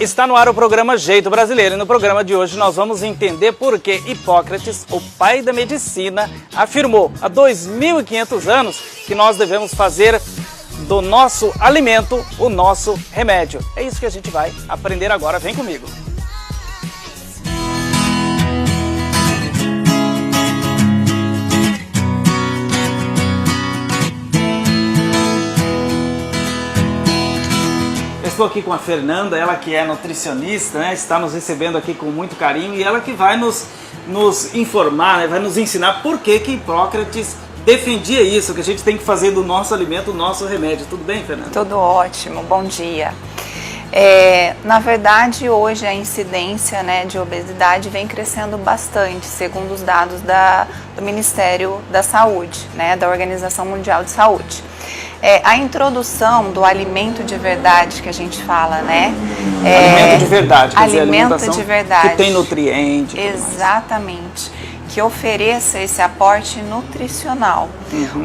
Está no ar o programa Jeito Brasileiro e no programa de hoje nós vamos entender por que Hipócrates, o pai da medicina, afirmou há 2.500 anos que nós devemos fazer do nosso alimento o nosso remédio. É isso que a gente vai aprender agora, vem comigo. Estou aqui com a Fernanda, ela que é nutricionista, né? Está nos recebendo aqui com muito carinho e ela que vai nos informar, né? Vai nos ensinar por que Hipócrates defendia isso, que a gente tem que fazer do nosso alimento o nosso remédio. Tudo bem, Fernanda? Tudo ótimo, bom dia. Na verdade, hoje a incidência, né, de obesidade vem crescendo bastante, segundo os dados do Ministério da Saúde, né, da Organização Mundial de Saúde. A introdução do alimento de verdade que a gente fala, né? Alimento de verdade, quer dizer, alimento de verdade. Que tem nutriente. Exatamente. Que ofereça esse aporte nutricional.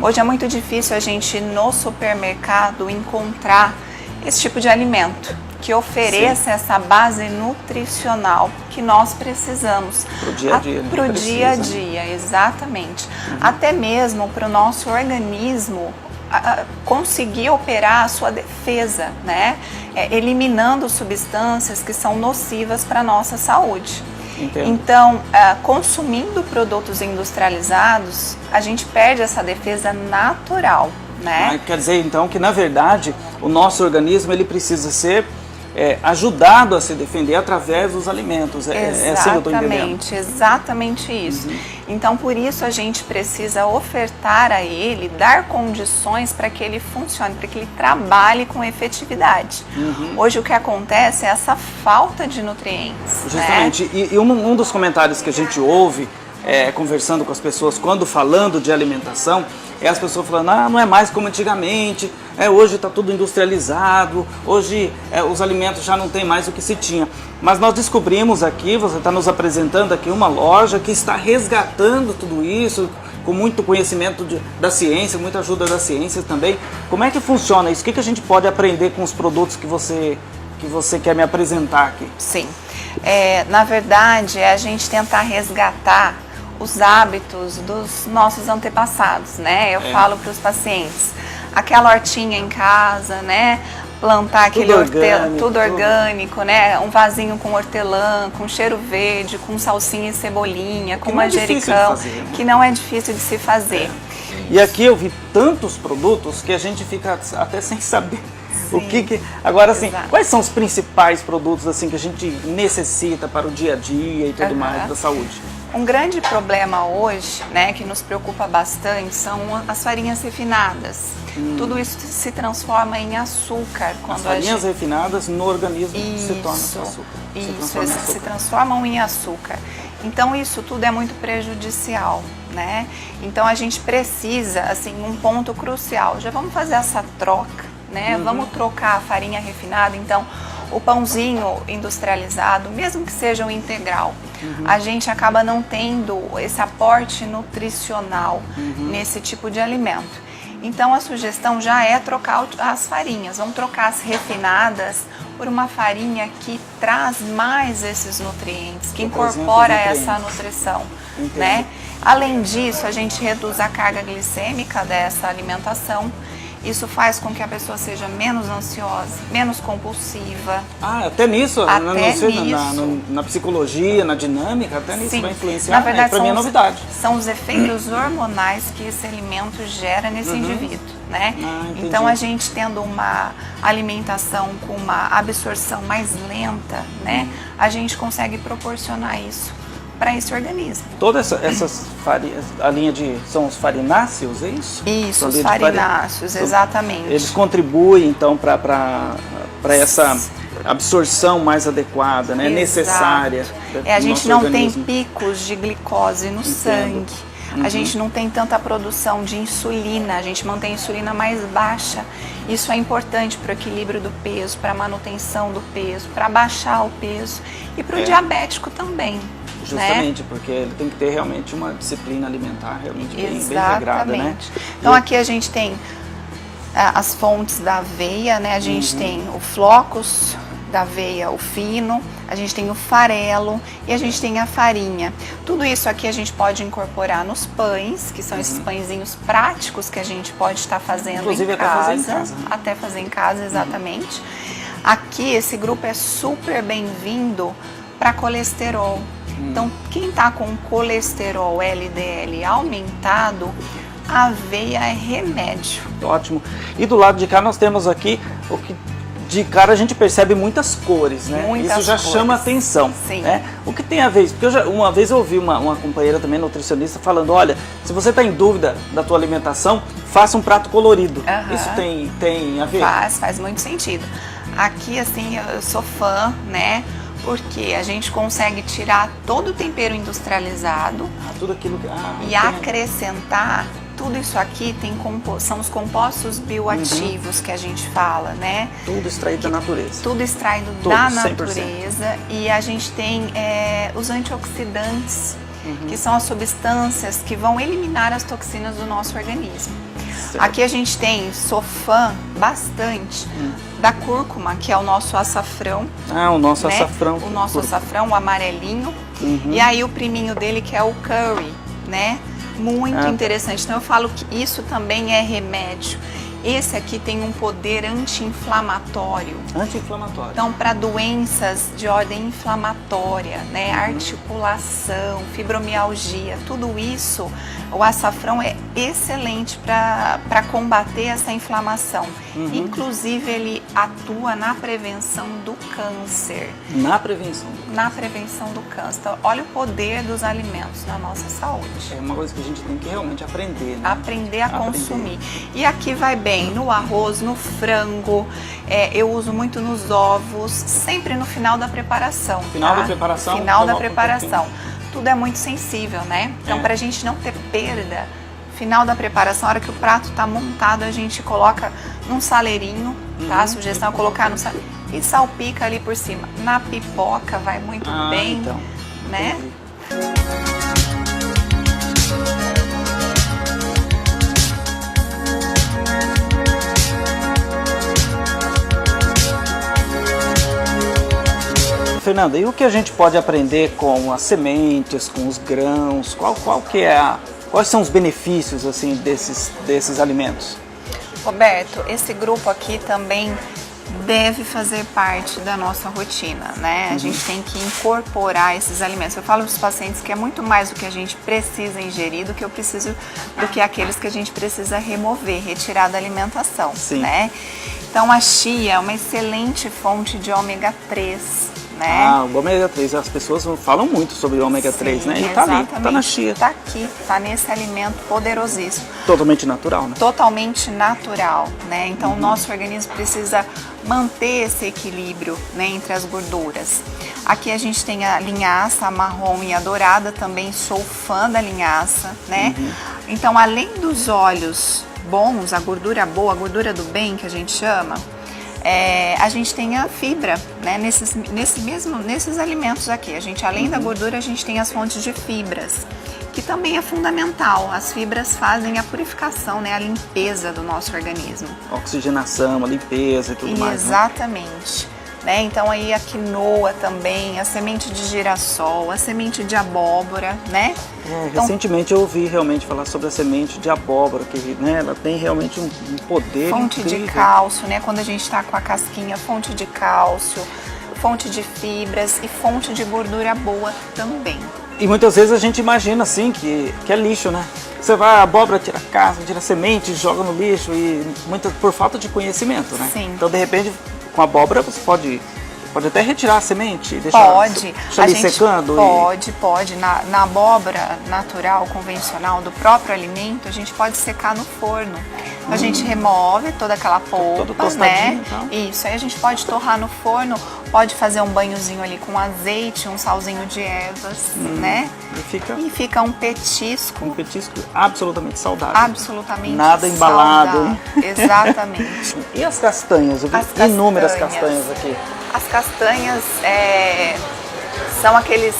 Hoje é muito difícil a gente no supermercado encontrar esse tipo de alimento que ofereça essa base nutricional que nós precisamos. Para o dia a dia. Para o dia a dia, exatamente. Até mesmo para o nosso organismo conseguir operar a sua defesa, né? Eliminando substâncias que são nocivas para a nossa saúde. Entendo. Então, consumindo produtos industrializados, a gente perde essa defesa natural, né? Quer dizer, então, que na verdade o nosso organismo ele precisa ser ajudado a se defender através dos alimentos. É assim que eu estou entendendo. Exatamente isso. Então, por isso a gente precisa ofertar a ele, dar condições para que ele funcione, para que ele trabalhe com efetividade. Hoje o que acontece é essa falta de nutrientes. Justamente. Né? E um dos comentários que a gente ouve conversando com as pessoas quando falando de alimentação, é as pessoas falando, não é mais como antigamente, hoje está tudo industrializado, hoje os alimentos já não tem mais o que se tinha. Mas nós descobrimos aqui, você está nos apresentando aqui uma loja que está resgatando tudo isso, com muito conhecimento da ciência, muita ajuda da ciência também. Como é que funciona isso? O que a gente pode aprender com os produtos que você quer me apresentar aqui? Sim, na verdade é a gente tentar resgatar os hábitos dos nossos antepassados, né? Eu falo para os pacientes, aquela hortinha em casa, né? Plantar aquele hortelã, tudo orgânico, né? Um vasinho com hortelã, com cheiro verde, com salsinha e cebolinha, com manjericão, que não é difícil de se fazer. E aqui eu vi tantos produtos que a gente fica até sem saber. Agora, assim, quais são os principais produtos assim que a gente necessita para o dia a dia e tudo mais da saúde? Um grande problema hoje, né, que nos preocupa bastante, são as farinhas refinadas. Tudo isso se transforma em açúcar. As farinhas refinadas no organismo se tornam açúcar. Se transformam em açúcar. Então isso tudo é muito prejudicial, né? Então a gente precisa, assim, um ponto crucial. Já vamos fazer essa troca, né? Vamos trocar a farinha refinada, então o pãozinho industrializado, mesmo que seja um integral, a gente acaba não tendo esse aporte nutricional nesse tipo de alimento. Então a sugestão já é trocar as farinhas, vamos trocar as refinadas por uma farinha que traz mais esses nutrientes, que incorpora essa nutrição, né? Além disso, a gente reduz a carga glicêmica dessa alimentação. Isso faz com que a pessoa seja menos ansiosa, menos compulsiva. Até nisso? Na psicologia, na dinâmica, até nisso vai influenciar? Na verdade, para mim é novidade. São os efeitos hormonais que esse alimento gera nesse indivíduo, né? Então a gente tendo uma alimentação com uma absorção mais lenta, né? A gente consegue proporcionar isso para esse organismo. Todas essas farinhas, a linha são os farináceos, é isso? Isso, os farináceos, exatamente. Eles contribuem então para essa absorção mais adequada, né? Necessária. A gente não tem picos de glicose no sangue. A gente não tem tanta produção de insulina, a gente mantém a insulina mais baixa. Isso é importante para o equilíbrio do peso, para a manutenção do peso, para baixar o peso e para o diabético também. Justamente, porque ele tem que ter realmente uma disciplina alimentar realmente bem regrada, né? Então aqui a gente tem as fontes da aveia, né? A gente tem o flocos da aveia, o fino, a gente tem o farelo e a gente tem a farinha. Tudo isso aqui a gente pode incorporar nos pães, que são esses pãezinhos práticos que a gente pode estar fazendo inclusive em casa. Até fazer em casa, né? Até fazer em casa, exatamente. Aqui, esse grupo é super bem-vindo para colesterol. Então, quem está com colesterol LDL aumentado, a aveia é remédio. Ótimo. E do lado de cá nós temos aqui o que de cara a gente percebe muitas cores, né? Muitas Isso já cores. chama atenção. Sim. Né? O que tem a ver? Porque uma vez eu ouvi uma companheira também, nutricionista, falando, olha, se você está em dúvida da tua alimentação, faça um prato colorido. Isso tem a ver? Faz muito sentido. Aqui, assim, eu sou fã, né? Porque a gente consegue tirar todo o tempero industrializado Tudo aquilo que... e acrescentar. Tudo isso aqui são os compostos bioativos que a gente fala, né? Tudo extraído da natureza. Tudo extraído Tudo, da 100%. natureza. E a gente tem os antioxidantes, que são as substâncias que vão eliminar as toxinas do nosso organismo. Certo. Aqui a gente sou fã bastante da cúrcuma, que é o nosso açafrão. O nosso né? açafrão. O nosso açafrão, o amarelinho. E aí o priminho dele, que é o curry, né? Muito interessante. Então eu falo que isso também é remédio. Esse aqui tem um poder anti-inflamatório. Anti-inflamatório. Então, para doenças de ordem inflamatória, né, articulação, fibromialgia, tudo isso, o açafrão é excelente para combater essa inflamação. Inclusive, ele atua na prevenção do câncer. Na prevenção. Na prevenção do câncer. Então, olha o poder dos alimentos na nossa saúde. É uma coisa que a gente tem que realmente aprender, né? Aprender a consumir. E aqui vai bem no arroz, no frango, eu uso muito nos ovos, sempre no final da preparação. Final da preparação? Final da preparação. Tudo é muito sensível, né? Então, para a gente não ter perda, final da preparação, a hora que o prato está montado, a gente coloca num saleirinho, tá? A sugestão é colocar no saleirinho e salpica ali por cima. Na pipoca vai muito bem, então, né? Entendi. Fernanda, e o que a gente pode aprender com as sementes, com os grãos? Quais são os benefícios assim desses alimentos? Roberto, esse grupo aqui também deve fazer parte da nossa rotina, né? A gente tem que incorporar esses alimentos. Eu falo para os pacientes que é muito mais do que a gente precisa ingerir do que aqueles que a gente precisa remover, retirar da alimentação, né? Então a chia é uma excelente fonte de ômega 3. Né? O ômega 3, as pessoas falam muito sobre o ômega 3, né? E tá ali, tá na chia. Tá aqui, tá nesse alimento poderosíssimo. Totalmente natural, né? Totalmente natural, né? Então o nosso organismo precisa manter esse equilíbrio, né, entre as gorduras. Aqui a gente tem a linhaça, a marrom e a dourada, também sou fã da linhaça, né? Então, além dos óleos bons, a gordura boa, a gordura do bem que a gente chama, a gente tem a fibra, né? Nesses alimentos aqui. A gente, além da gordura, a gente tem as fontes de fibras, que também é fundamental. As fibras fazem a purificação, né? A limpeza do nosso organismo. Oxigenação, a limpeza e tudo mais. Exatamente. Né? Então aí a quinoa também, a semente de girassol, a semente de abóbora, né? Então, recentemente eu ouvi realmente falar sobre a semente de abóbora, que, né, ela tem realmente um poder fonte incrível. De cálcio, né? Quando a gente está com a casquinha, fonte de cálcio, fonte de fibras e fonte de gordura boa também. E muitas vezes a gente imagina assim que é lixo, né? Você vai, a abóbora, tira a casca, tira a semente, joga no lixo e por falta de conhecimento, né? Sim. Então, de repente, com a abóbora você pode até retirar a semente e deixar ali secando? Pode. Na abóbora natural, convencional, do próprio alimento, a gente pode secar no forno. Então, a gente remove toda aquela polpa, né? Então. Isso, aí a gente pode torrar no forno, pode fazer um banhozinho ali com azeite, um salzinho de ervas, né? E fica um petisco. Um petisco absolutamente saudável. Absolutamente nada embalado. Exatamente. E as castanhas? Eu vi inúmeras castanhas aqui. As castanhas são aqueles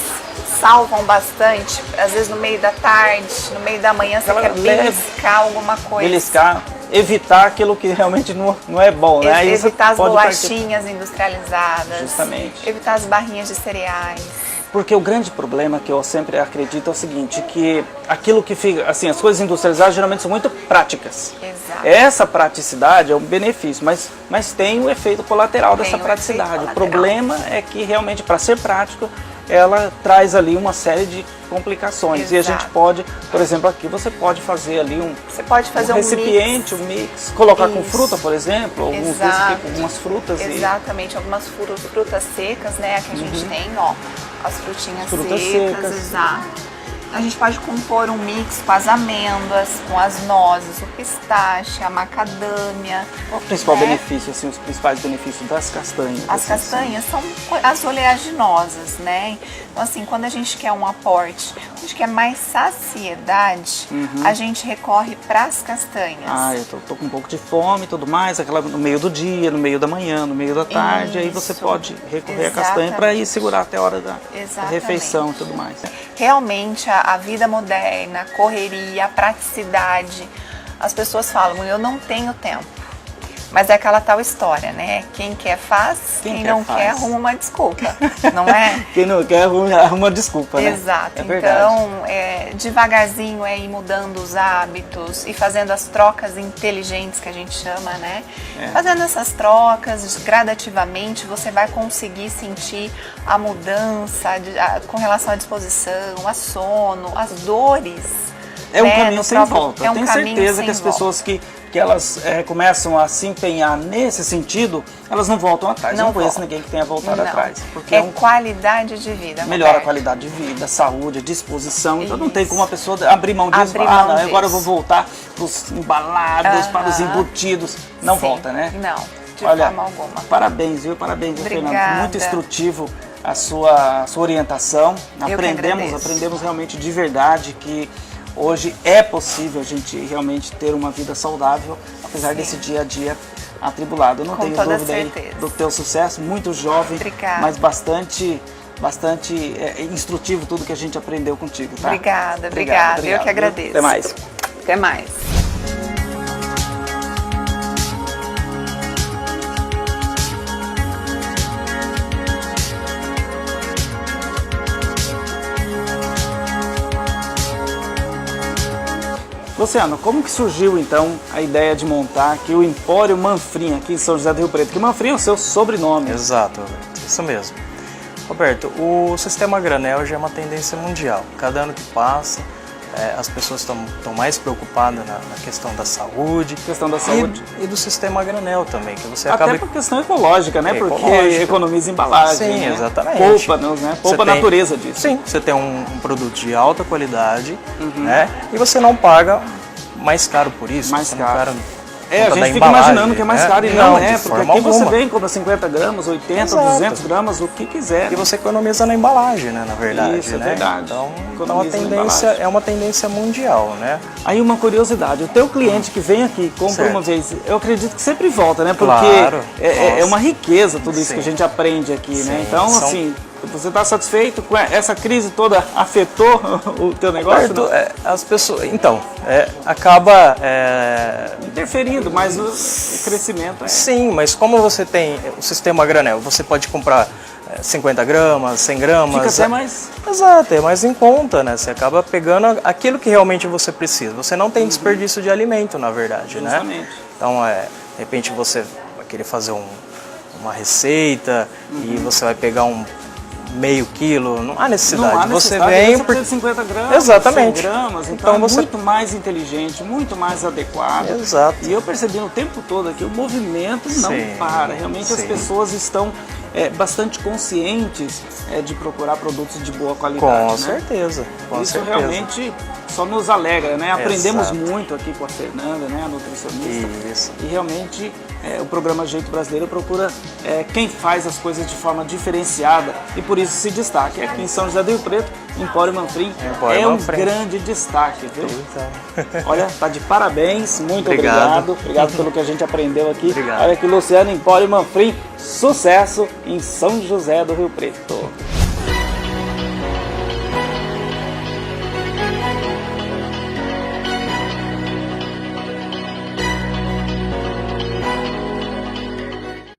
salvam bastante, às vezes no meio da tarde, no meio da manhã, você quer beliscar alguma coisa. Beliscar. evitar aquilo que realmente não é bom, né? Aí Evitar as pode bolachinhas industrializadas. Justamente. Evitar as barrinhas de cereais. Porque o grande problema que eu sempre acredito é o seguinte, que aquilo que fica, assim, as coisas industrializadas geralmente são muito práticas. Exato. Essa praticidade é um benefício, mas tem o efeito colateral dessa praticidade. O problema é que realmente, para ser prático, ela traz ali uma série de complicações. Exato. E a gente pode, por exemplo, aqui você pode fazer ali Você pode fazer um recipiente, um mix, colocar com fruta, por exemplo, algumas frutas. Exatamente, algumas frutas secas, né, que a gente tem, ó, as frutinhas Frutas secas, exato. A gente pode compor um mix com as amêndoas, com as nozes, o pistache, a macadâmia. Qual o principal benefício, assim, os principais benefícios das castanhas? As castanhas são as oleaginosas, né? Então, assim, quando a gente quer um aporte, a gente quer mais saciedade, a gente recorre para as castanhas. Ah, eu tô com um pouco de fome e tudo mais, aquela no meio do dia, no meio da manhã, no meio da tarde, aí você pode recorrer à castanha para ir segurar até a hora da refeição e tudo mais. Realmente, a vida moderna, a correria, a praticidade, as pessoas falam, eu não tenho tempo. Mas é aquela tal história, né? Quem quer faz, quem não quer arruma uma desculpa, não é? Quem não quer arruma uma desculpa, né? Exato. É verdade. Então, devagarzinho é ir mudando os hábitos e fazendo as trocas inteligentes que a gente chama, né? Fazendo essas trocas gradativamente, você vai conseguir sentir a mudança com relação à disposição, a sono, as dores. É um caminho sem volta. É um Tenho caminho certeza que as pessoas que elas começam a se empenhar nesse sentido, elas não voltam atrás. Eu não conheço ninguém que tenha voltado atrás. Porque é qualidade de vida. Melhora a qualidade de vida, saúde, disposição. Então não tem como a pessoa abrir mão disso. Não, agora eu vou voltar para os embalados, para os embutidos. Não volta, né? Não, de forma alguma. Parabéns, viu? Parabéns, Fernanda. Muito instrutivo a sua orientação. Aprendemos realmente de verdade que hoje é possível a gente realmente ter uma vida saudável, apesar desse dia a dia atribulado. Eu não tenho dúvida aí do teu sucesso, muito jovem, mas bastante instrutivo tudo que a gente aprendeu contigo, tá? Obrigada. Eu que agradeço. Até mais. Até mais. Luciano, como que surgiu então a ideia de montar aqui o Empório Manfrim, aqui em São José do Rio Preto? Que Manfrim é o seu sobrenome. Exato, Roberto, isso mesmo. Roberto, o sistema granel já é uma tendência mundial. Cada ano que passa, as pessoas estão mais preocupadas na questão da saúde. E do sistema granel também, que você acaba... Até por questão ecológica, né? Porque economiza embalagem, sim, né? Exatamente. Poupa-nos, né? Poupa a natureza disso. Sim, você tem um produto de alta qualidade, né? E você não paga mais caro por isso. Mais caro. A gente fica imaginando que é mais caro e não é, porque aqui você vem e compra 50 gramas, 80, 200 gramas, o que quiser. E você economiza na embalagem, né, na verdade. Isso, é verdade. Então é uma tendência mundial, né? Aí uma curiosidade, o teu cliente que vem aqui, compra uma vez, eu acredito que sempre volta, né? Porque claro, é uma riqueza tudo isso que a gente aprende aqui, né? Então, assim... Você está satisfeito com essa crise toda? Afetou o teu negócio? Roberto, as pessoas, acaba interferindo, mas o crescimento Sim, mas como você tem o sistema granel, você pode comprar 50 gramas, 100 gramas. Fica até mais... Exato, é mais em conta, né? Você acaba pegando aquilo que realmente você precisa. Você não tem desperdício de alimento, na verdade, Justamente. né? Então, de repente você vai querer fazer uma receita e você vai pegar meio quilo, não há necessidade. Você vem por 50 gramas, exatamente. 100 gramas, então é muito mais inteligente, muito mais adequado. Exato. E eu percebi no tempo todo aqui, o movimento não para. Realmente as pessoas estão bastante conscientes de procurar produtos de boa qualidade. Com certeza. Isso realmente só nos alegra, né? Aprendemos muito aqui com a Fernanda, né? A nutricionista. Isso. E realmente o programa Jeito Brasileiro procura quem faz as coisas de forma diferenciada e por isso se destaca. Aqui em São José do Rio Preto, Empório Manfrim um grande destaque, viu? Então. Olha, tá de parabéns, muito obrigado. Obrigado pelo que a gente aprendeu aqui. Olha aqui, Luciano, Empório Manfrim, sucesso em São José do Rio Preto.